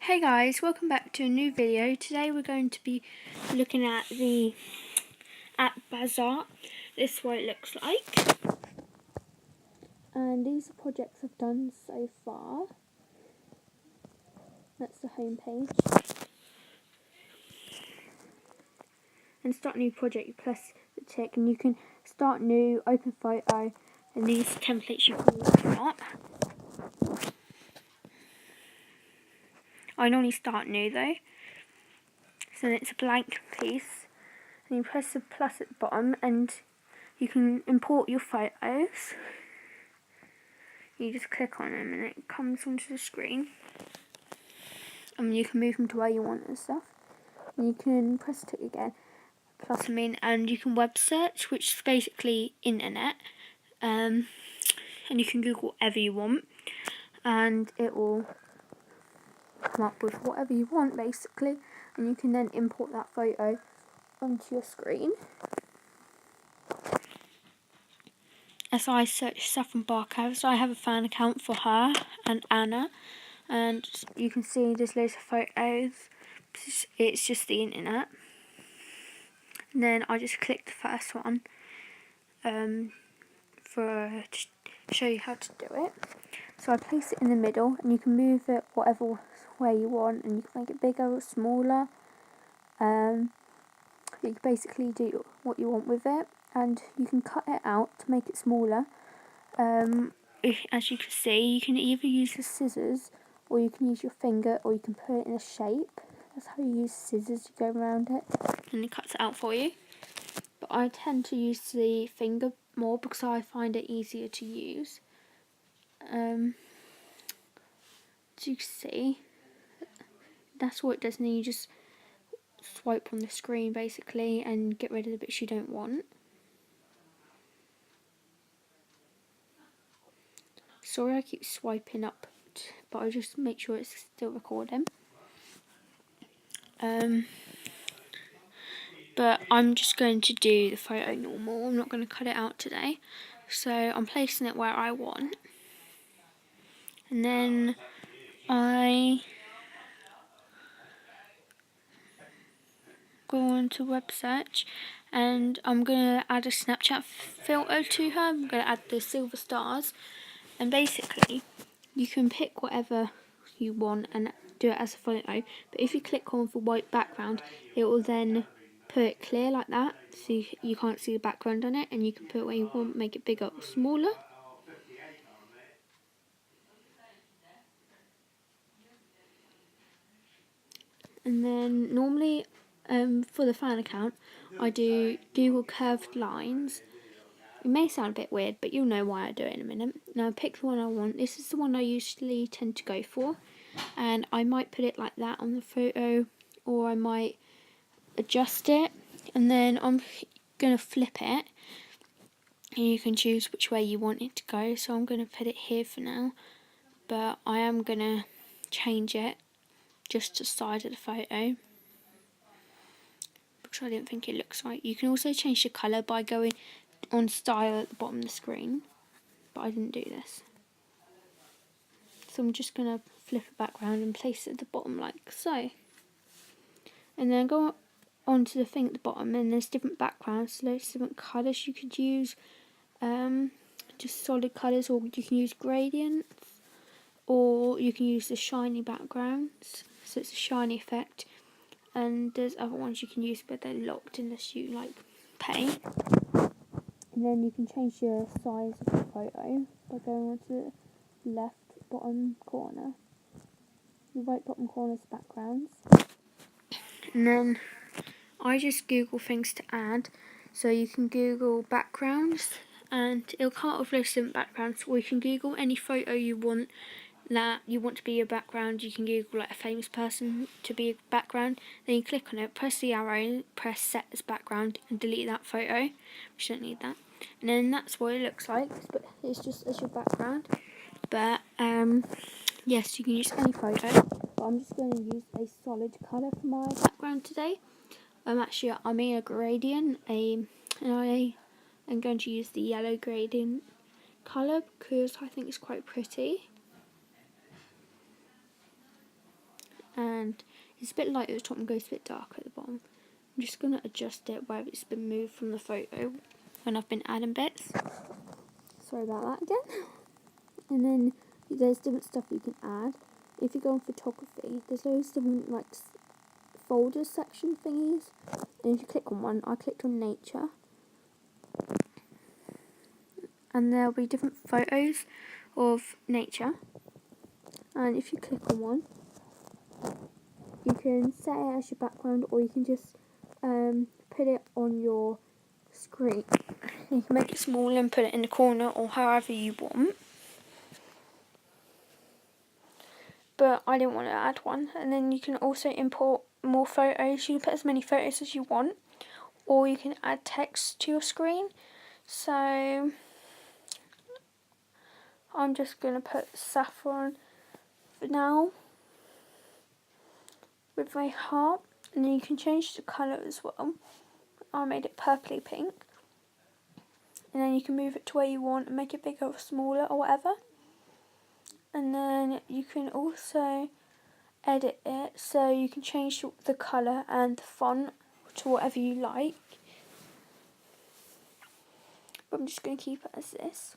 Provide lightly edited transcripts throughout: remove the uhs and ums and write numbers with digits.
Hey guys, welcome back to a new video. Today we're going to be looking at Bazzart. This is what it looks like. And these are projects I've done so far. That's the home page. And start new project, you press the tick and you can start new, open photo, and these templates you can look up. I normally start new though. So it's a blank piece. And you press the plus at the bottom and you can import your photos. You just click on them and it comes onto the screen. And you can move them to where you want and stuff. And you can press tick again, plus them in, and you can web search, which is basically internet. And you can Google whatever you want, and it will come up with whatever you want basically. And you can then import that photo onto your screen. As I search Saffron Barker, so I have a fan account for her and Anna, and you can see there's loads of photos. It's just the internet. And then I just click the first one to show you how to do it. So I place it in the middle, and you can move it whatever way you want, and you can make it bigger or smaller. You can basically do what you want with it, and you can cut it out to make it smaller. As you can see, you can either use the scissors, or you can use your finger, or you can put it in a shape. That's how you use scissors, you go around it and it cuts it out for you. But I tend to use the finger more because I find it easier to use. As you can see, that's what it does, and then you just swipe on the screen basically and get rid of the bits you don't want. Sorry I keep swiping up, but I just make sure it's still recording. But I'm just going to do the photo normal. I'm not going to cut it out today. So I'm placing it where I want. And then I go on to web search, and I'm going to add a Snapchat filter to her. I'm going to add the silver stars. And basically, you can pick whatever you want and do it as a photo. But if you click on the white background, it will then put it clear like that, so you can't see the background on it, and you can put it where you want, make it bigger or smaller. And then normally for the fan account, I do Google curved lines. It may sound a bit weird, but you'll know why I do it in a minute. Now I pick the one I want. This is the one I usually tend to go for, and I might put it like that on the photo, or I might adjust it, and then I'm going to flip it, and you can choose which way you want it to go. So I'm going to put it here for now, but I am going to change it just to the side of the photo because I didn't think it looks right. You can also change the colour by going on style at the bottom of the screen, but I didn't do this. So I'm just going to flip it background and place it at the bottom like so. And then go on to the thing at the bottom, and there's different backgrounds, so there's different colours you could use. Just solid colours, or you can use gradients, or you can use the shiny backgrounds, so it's a shiny effect. And there's other ones you can use, but they're locked unless you like pay. And then you can change the size of the photo by going on to the left bottom corner. The right bottom corner is backgrounds. And then I just Google things to add. So you can Google backgrounds, and it'll come up with loads of different backgrounds. Or you can Google any photo you want that you want to be your background. You can Google like a famous person to be a background. Then you click on it, press the arrow, press set as background, and delete that photo. We don't need that. And then that's what it looks like. But it's just as your background. But yes, you can use any photo. But I'm just going to use a solid colour for my background today. Actually, I mean a gradient, and I am going to use the yellow gradient colour because I think it's quite pretty. and it's a bit light at the top and goes a bit dark at the bottom. I'm just going to adjust it where it's been moved from the photo when I've been adding bits. Sorry about that again. And then there's different stuff you can add. If you go on photography, there's loads of different like folders section thingies. And if you click on one, I clicked on nature. And there'll be different photos of nature. And if you click on one, you can set it as your background, or you can just put it on your screen. You can make it smaller and put it in the corner, or however you want. But I didn't want to add one. And then you can also import more photos. You can put as many photos as you want, or you can add text to your screen. So I'm just going to put saffron for now with my heart, and then you can change the colour as well. I made it purpley pink, and then you can move it to where you want and make it bigger or smaller or whatever. And then you can also edit it, so you can change the colour and the font to whatever you like. But I'm just going to keep it as this.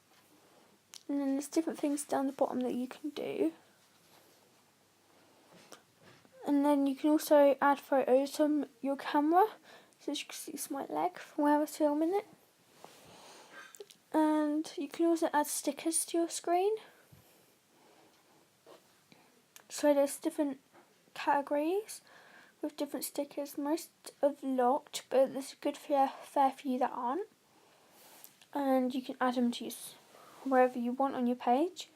And then there's different things down the bottom that you can do. And then you can also add photos from your camera. So as you can see, it's my leg from where I was filming it. And you can also add stickers to your screen. So there's different categories with different stickers. Most are locked, but there's a good fair few that aren't. And you can add them to use wherever you want on your page.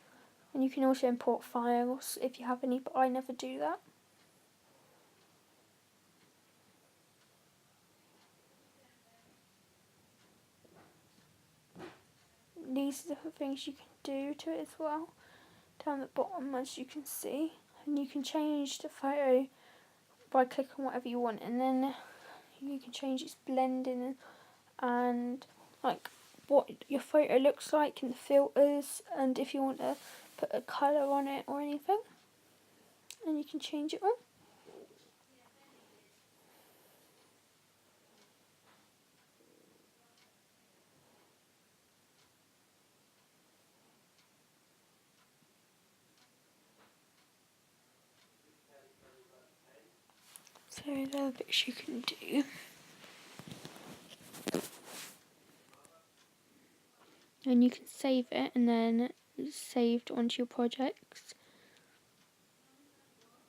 And you can also import files if you have any, but I never do that. These are the things you can do to it as well, down the bottom, as you can see. And you can change the photo by clicking whatever you want, and then you can change its blending and like what your photo looks like in the filters, and if you want to put a colour on it or anything, and you can change it all. So there are bits you can do. And you can save it, and then it's saved onto your projects.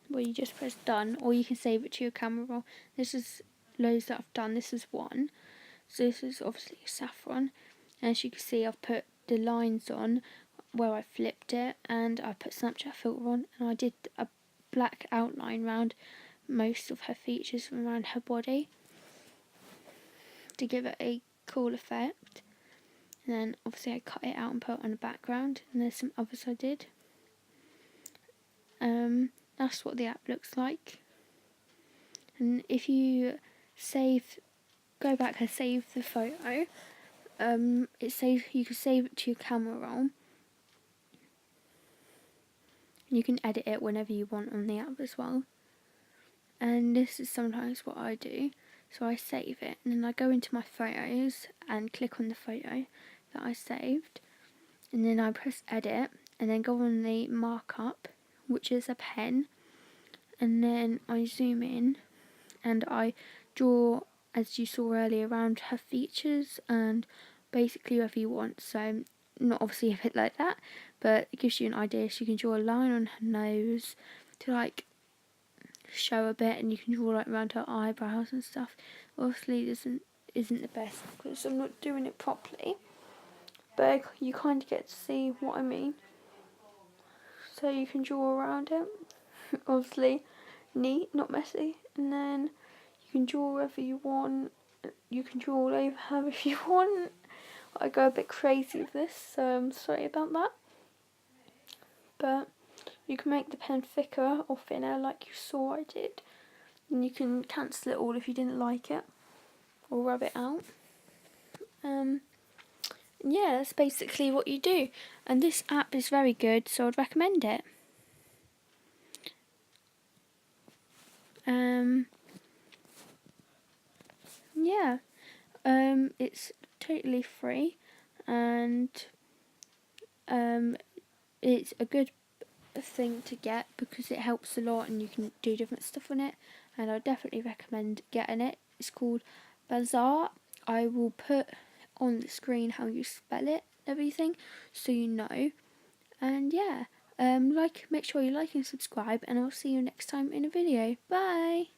Where you just press done, or you can save it to your camera roll. This is loads that I've done. This is one. So this is obviously saffron. And as you can see, I've put the lines on where I flipped it, and I put Snapchat filter on, and I did a black outline around most of her features from around her body to give it a cool effect. And then obviously I cut it out and put it on the background, and there's some others I did. That's what the app looks like. And if you go back and save the photo, you can save it to your camera roll. You can edit it whenever you want on the app as well. And this is sometimes what I do. So I save it, and then I go into my photos and click on the photo that I saved, and then I press edit, and then go on the markup, which is a pen, and then I zoom in and I draw, as you saw earlier, around her features and basically whatever you want. So not obviously a bit like that, but it gives you an idea. So you can draw a line on her nose to like show a bit, and you can draw like around her eyebrows and stuff. Obviously this isn't the best because I'm not doing it properly, but you kind of get to see what I mean. So you can draw around it. Obviously neat, not messy. And then you can draw wherever you want. You can draw all over her if you want. I go a bit crazy with this, so I'm sorry about that. But you can make the pen thicker or thinner like you saw I did. And you can cancel it all if you didn't like it, or rub it out. Yeah, that's basically what you do. And this app is very good, so I'd recommend it. Yeah, it's totally free, and it's a good thing to get because it helps a lot and you can do different stuff on it, and I definitely recommend getting it. It's called Bazzart. I will put on the screen how you spell it and everything so you know. And yeah, make sure you like and subscribe, and I'll see you next time in a video. Bye.